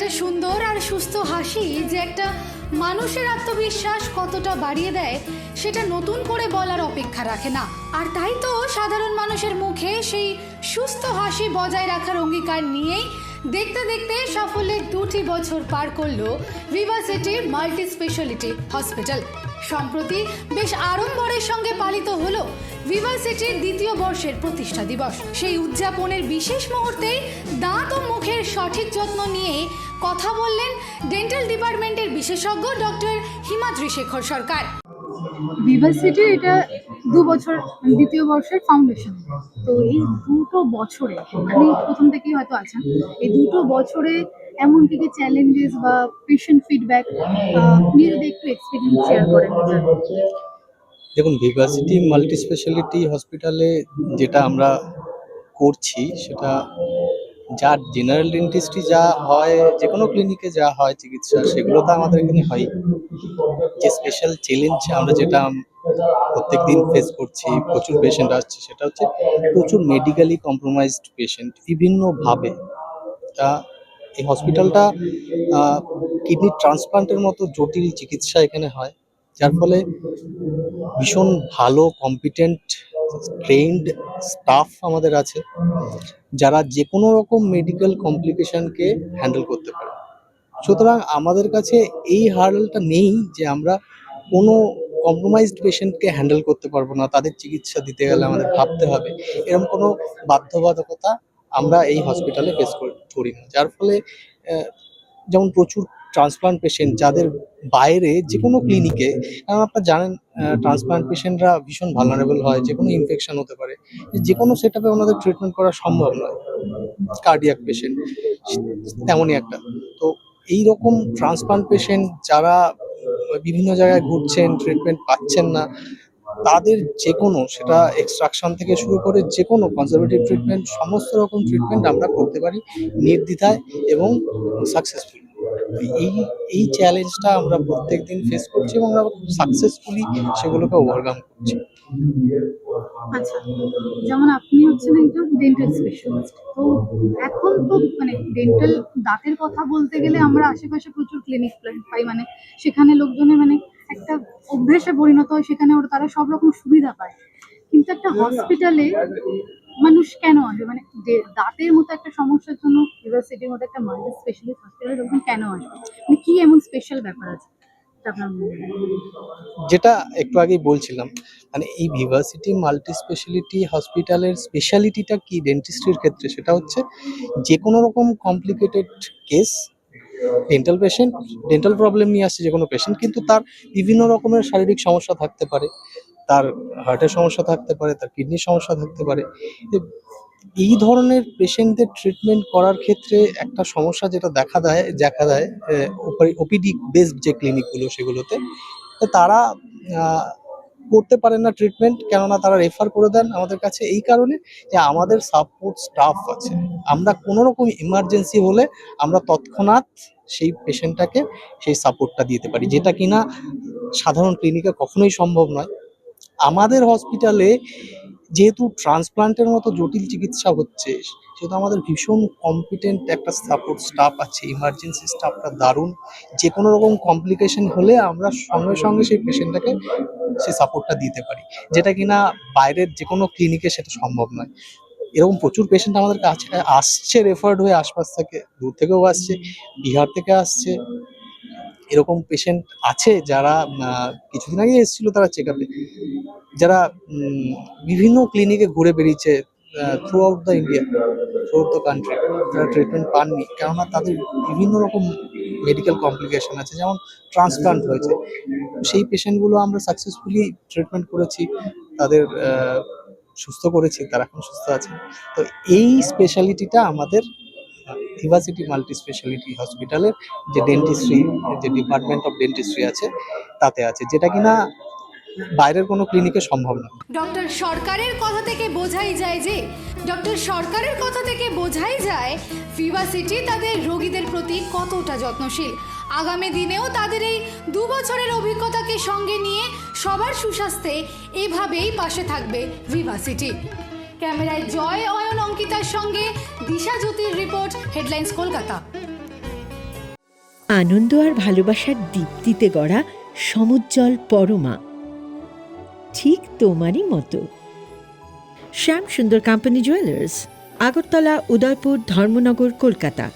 একটা সুন্দর আর সুস্থ হাসি যে একটা মানুষের আত্মবিশ্বাস কতটা বাড়িয়ে দেয় সেটা নতুন করে বলার অপেক্ষা রাখে না। আর তাই তো সাধারণ মানুষের মুখে সেই সুস্থ হাসি বজায় রাখার অঙ্গীকার নিয়েই দেখতে দেখতে সাফল্যের 2টি বছর পার করলো ভিভাসিটির মাল্টি স্পেশালিটি হসপিটাল। সম্প্রতি বেশ আড়ম্বরের সঙ্গে পালিত হলো ভিভাসিটির 2য় বর্ষের প্রতিষ্ঠা দিবস। সেই উদযাপনের বিশেষ মুহূর্তেই দাঁত ও মুখের সঠিক যত্ন নিয়ে কথা বললেন ডেন্টাল ডিপার্টমেন্টের বিশেষজ্ঞ ডক্টর হিমাদ্রি শেখর সরকার। ভিভাসিটি এটা 2 বছর 2য় বর্ষের ফাউন্ডেশন। তো এই 2টো বছরে আপনি প্রথম থেকেই হয়তো আছেন, এই 2টো বছরে এমন কি কি চ্যালেঞ্জেস বা পেশেন্ট ফিডব্যাক আপনি যদি একটু এক্সপিরিয়েন্স শেয়ার করেন। দেখুন, ভিভাসিটি মাল্টি স্পেশালিটি হসপিটালে যেটা আমরা করছি সেটা যা জেনারেল ডেন্টিস্ট্রি যা হয়, যে কোনো ক্লিনিকে যা হয় চিকিৎসা, সেগুলো তো আমাদের এখানে হয়। যে স্পেশাল চ্যালেঞ্জ আমরা যেটা প্রত্যেক দিন ফেস করছি, প্রচুর পেশেন্ট আসছে, সেটা হচ্ছে প্রচুর মেডিকেলি কম্প্রোমাইজড পেশেন্ট বিভিন্নভাবে। তা এই হসপিটালটা কিডনি ট্রান্সপ্লান্টের মতো জটিল চিকিৎসা এখানে হয়, যার ফলে ভীষণ ভালো কম্পিটেন্ট ট্রেন্ড স্টাফ আমাদের আছে, যারা যে কোনো রকম মেডিকেল কমপ্লিকেশনকে হ্যান্ডেল করতে পারে। সুতরাং আমাদের কাছে এই হার্ডেলটা নেই যে আমরা কোনো কম্প্রোমাইজড পেশেন্টকে হ্যান্ডেল করতে পারবো না, তাদের চিকিৎসা দিতে গেলে আমাদের ভাবতে হবে, এরকম কোনো বাধ্যবাধকতা আমরা এই হসপিটালে ফেস করি না। যার ফলে যেমন প্রচুর ট্রান্সপ্লান্ট পেশেন্ট যাদের বাইরে যে কোনো ক্লিনিকে, কারণ আপনারা জানেন ট্রান্সপ্লান্ট পেশেন্টরা ভীষণ ভালনারেবল হয়, যে কোনো ইনফেকশন হতে পারে, যে কোনো সেটআপে ওনাদের ট্রিটমেন্ট করা সম্ভব নয়। কার্ডিয়াক পেশেন্ট তেমনই একটা। তো এই রকম ট্রান্সপ্লান্ট পেশেন্ট যারা বিভিন্ন জায়গায় ঘুরছেন, ট্রিটমেন্ট পাচ্ছেন না, তাদের যে কোনো, সেটা এক্সট্রাকশন থেকে শুরু করে যে কোনো কনজারভেটিভ ট্রিটমেন্ট, সমস্ত রকম ট্রিটমেন্ট আমরা করতে পারি নির্দ্বিধায় এবং সাকসেসফুলি। এই এই চ্যালেঞ্জটা আমরা প্রত্যেক দিন ফেস করছি এবং আমরা সাকসেসফুলি সেগুলোকে ওভারকাম করছি। আচ্ছা, যেমন আপনি হচ্ছেন একজন ডেন্টাল স্পেশালিস্ট, তো এখন তো মানে ডেন্টাল দাঁতের কথা বলতে গেলে আমরা আশেপাশে প্রচুর ক্লিনিক পাই, মানে সেখানে লোকজনের মানে একটা অভ্যেসে পরিণত হয়, সেখানে ওরা তারা সব রকম সুবিধা পায়। কিন্তু একটা হসপিটালে মানুষ কেন আসবে, মানে দাঁতের মতো একটা সমস্যার জন্য ইউনিভার্সিটির মতো একটা মাল্টি স্পেশালিস্ট হসপিটালে লোকজন কেন আসবে, মানে কি এমন স্পেশাল ব্যাপার আছে আপনার মনে হয়? যেটা একটু আগেই বলছিলাম, মানে এই ভিভাসিটি মাল্টি স্পেশালিটি হসপিটালের স্পেশালিটিটা কি ডেন্টিস্ট্রির ক্ষেত্রে, সেটা হচ্ছে যে কোনো রকম complicated case, dental patient dental problem নিয়ে আসছে যে কোনো পেশেন্ট, কিন্তু তার বিভিন্ন রকমের শারীরিক সমস্যা থাকতে পারে, তার হার্টের সমস্যা থাকতে পারে, তার কিডনির সমস্যা থাকতে পারে। এই ধরনের পেশেন্টদের ট্রিটমেন্ট করার ক্ষেত্রে একটা সমস্যা যেটা দেখা দেয় ওপিডি বেসড যে ক্লিনিকগুলো, সেগুলোতে তারা করতে পারেন না ট্রিটমেন্ট, কেননা তারা রেফার করে দেন আমাদের কাছে এই কারণে যে আমাদের সাপোর্ট স্টাফ আছে। আমরা কোনো রকম ইমার্জেন্সি হলে আমরা তৎক্ষণাৎ সেই পেশেন্টটাকে সেই সাপোর্টটা দিতে পারি, যেটা কিনা সাধারণ ক্লিনিকে কখনোই সম্ভব নয়। আমাদের হসপিটালে যেহেতু ট্রান্সপ্লান্টের মতো জটিল চিকিৎসা হচ্ছে, সেহেতু আমাদের ভীষণ কম্পিটেন্ট একটা সাপোর্ট স্টাফ আছে, ইমার্জেন্সি স্টাফটা দারুণ। যে কোনো রকম কমপ্লিকেশন হলে আমরা সঙ্গে সঙ্গে সেই পেশেন্টটাকে সেই সাপোর্টটা দিতে পারি, যেটা কিনা বাইরের যে কোনো ক্লিনিকে সেটা সম্ভব নয়। এরকম প্রচুর পেশেন্ট আমাদের কাছে আসছে রেফার্ড হয়ে, আশপাশ থেকে, দূর থেকেও আসছে, বিহার থেকে আসছে। এরকম পেশেন্ট আছে যারা কিছুদিন আগে এসেছিল তারা চেক আপে, যারা বিভিন্ন ক্লিনিকে ঘুরে বেরিয়েছে through out the India, through out the country, যারা ট্রিটমেন্ট পাননি, কেননা তাদের বিভিন্ন রকম মেডিকেল কমপ্লিকেশন আছে, যেমন ট্রান্সপ্লান্ট হয়েছে। সেই পেশেন্টগুলো আমরা সাকসেসফুলি ট্রিটমেন্ট করেছি, তাদের সুস্থ করেছি, তারা এখন সুস্থ আছে। তো এই স্পেশালিটিটা আমাদের ভিভাসিটি মাল্টি স্পেশালিটি হসপিটালের যে ডেন্টিস্ট্রি, যে ডিপার্টমেন্ট অফ ডেন্টিস্ট্রি আছে, তাতে আছে, যেটা কিনা বাইরের কোনো ক্লিনিকে সম্ভব না। ডক্টর সরকারের কথা থেকে বোঝাই যায় ভিভাসিটি তাদের রোগীদের প্রতি কতটা যত্নশীল। আগামী দিনেও তাদের এই 2 বছরের অভিজ্ঞতাকে সঙ্গে নিয়ে সবার সুস্বাস্থ্যে এভাবেই পাশে থাকবে ভিভাসিটি। ক্যামেরায় জয় অয়ন অঙ্কিতার সঙ্গে দিশা জ্যোতির রিপোর্ট, হেডলাইন্স কলকাতা। আনন্দ আর ভালোবাসার দীপ্তিতে গড়া সমুজ্জ্বল পরমা, ঠিক তোমারই মতো। শ্যাম সুন্দর কোম্পানি জুয়েলার্স, আগরতলা, উদয়পুর, ধর্মনগর, কলকাতা।